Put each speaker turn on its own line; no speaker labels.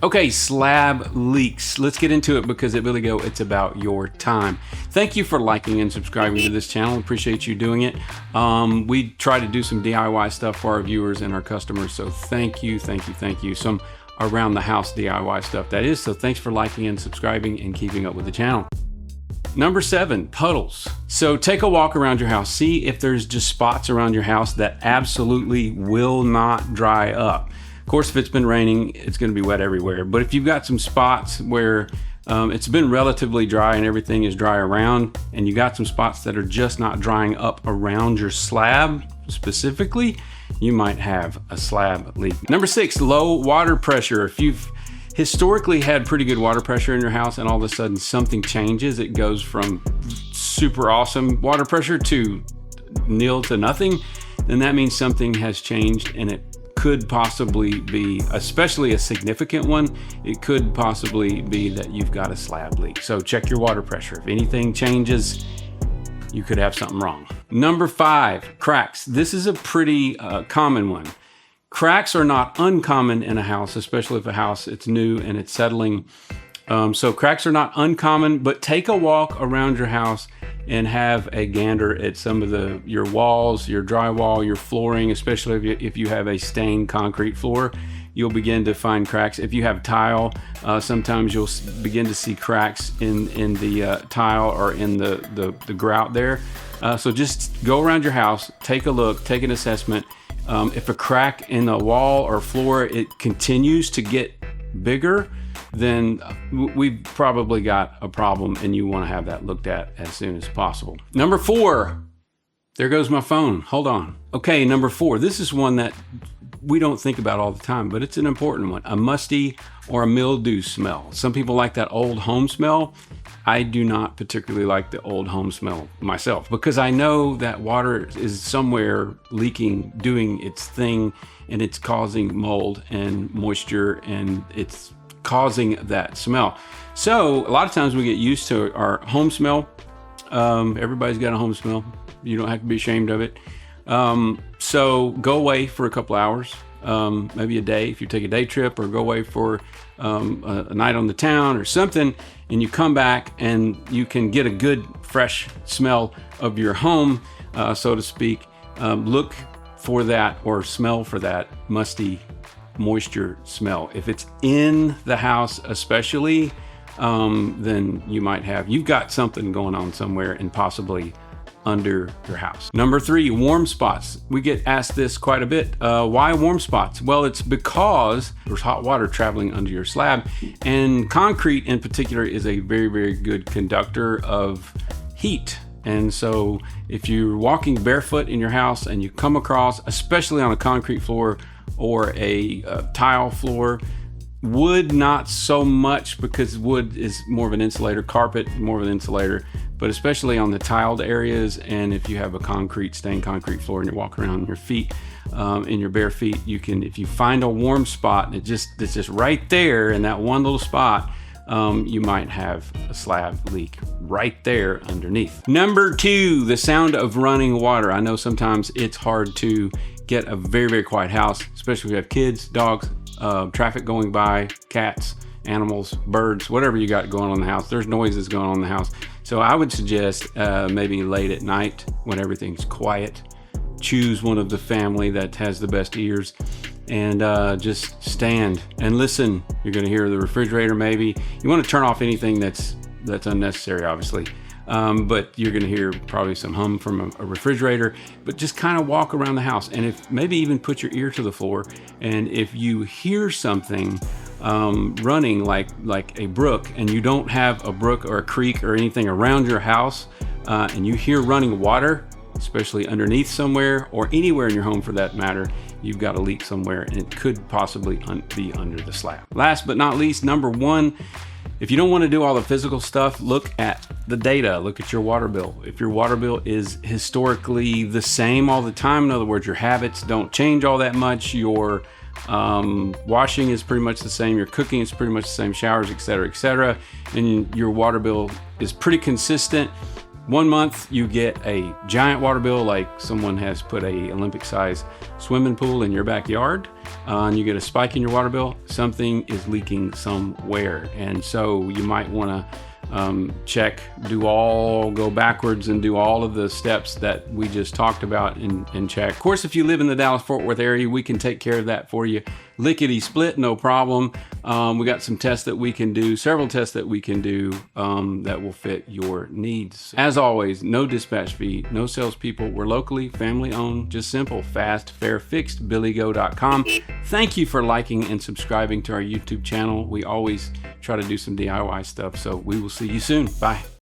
Okay, slab leaks. Let's get into it because at billyGO, it's about your time. Thank you for liking and subscribing to this channel. Appreciate you doing it. We try to do some DIY stuff for our viewers and our customers, so thank you, thank you, thank you. Some around the house DIY stuff, that is. So thanks for liking and subscribing and keeping up with the channel. Number 7, puddles. So take a walk around your house. See if there's just spots around your house that absolutely will not dry up. Of course, if it's been raining, it's going to be wet everywhere. But if you've got some spots where it's been relatively dry and everything is dry around, and you got some spots that are just not drying up around your slab specifically, you might have a slab leak. Number 6, low water pressure. If you've historically had pretty good water pressure in your house and all of a sudden something changes, it goes from super awesome water pressure to nil to nothing, then that means something has changed, and it could possibly be, especially a significant one, it could possibly be that you've got a slab leak. So check your water pressure. If anything changes, you could have something wrong. Number 5, cracks. This is a pretty common one. Cracks are not uncommon in a house, especially if a house it's new and it's settling. So cracks are not uncommon, but take a walk around your house and have a gander at some of your walls, your drywall, your flooring, especially if you have a stained concrete floor, you'll begin to find cracks. If you have tile, sometimes you'll begin to see cracks in the tile or in the grout there. So just go around your house, take a look, take an assessment. If a crack in the wall or floor, it continues to get bigger, then we've probably got a problem and you want to have that looked at as soon as possible. Number 4, there goes my phone. Hold on. Okay, number 4. This is one that we don't think about all the time, but it's an important one. A musty or a mildew smell. Some people like that old home smell. I do not particularly like the old home smell myself because I know that water is somewhere leaking, doing its thing, and it's causing mold and moisture, and it's causing that smell. So a lot of times we get used to our home smell. Everybody's got a home smell. You don't have to be ashamed of it. So go away for a couple hours, maybe a day if you take a day trip, or go away for a night on the town or something, and you come back and you can get a good fresh smell of your home, so to speak. Look for that or smell for that musty moisture smell. If it's in the house especially, then you've got something going on somewhere and possibly under your house. Number 3, warm spots. We get asked this quite a bit. Why warm spots? Well, it's because there's hot water traveling under your slab, and concrete in particular is a very, very good conductor of heat. And so if you're walking barefoot in your house and you come across, especially on a concrete floor or a tile floor, wood not so much because wood is more of an insulator, carpet more of an insulator, but especially on the tiled areas, and if you have a stained concrete floor and you're walking around in your feet, in your bare feet, you can, if you find a warm spot, it's just right there in that one little spot, you might have a slab leak right there underneath. Number 2, the sound of running water. I know sometimes it's hard to get a very, very quiet house, especially if you have kids, dogs, traffic going by, cats, animals, birds, whatever you got going on in the house. There's noises going on in the house. So I would suggest maybe late at night when everything's quiet, choose one of the family that has the best ears and just stand and listen. You're going to hear the refrigerator maybe. You want to turn off anything that's unnecessary, obviously. But you're going to hear probably some hum from a refrigerator, but just kind of walk around the house, and if maybe even put your ear to the floor, and if you hear something running like a brook, and you don't have a brook or a creek or anything around your house, and you hear running water, especially underneath somewhere or anywhere in your home for that matter, you've got a leak somewhere, and it could possibly be under the slab. Last but not least, number 1, if you don't want to do all the physical stuff, look at the data, look at your water bill. If your water bill is historically the same all the time, in other words, your habits don't change all that much, your Washing is pretty much the same. Your cooking is pretty much the same. Showers, etc., etc. And your water bill is pretty consistent. 1 month you get a giant water bill, like someone has put a Olympic-sized swimming pool in your backyard, and you get a spike in your water bill. Something is leaking somewhere, and so you might want to go backwards and do all of the steps that we just talked about and check. Of course, if you live in the Dallas-Fort Worth area, we can take care of that for you. Lickety split, no problem. We got some tests that we can do, several tests that we can do that will fit your needs. As always, no dispatch fee, no salespeople. We're locally, family owned, just simple, fast, fair, fixed, billygo.com. Thank you for liking and subscribing to our YouTube channel. We always try to do some DIY stuff, so we will see you soon. Bye.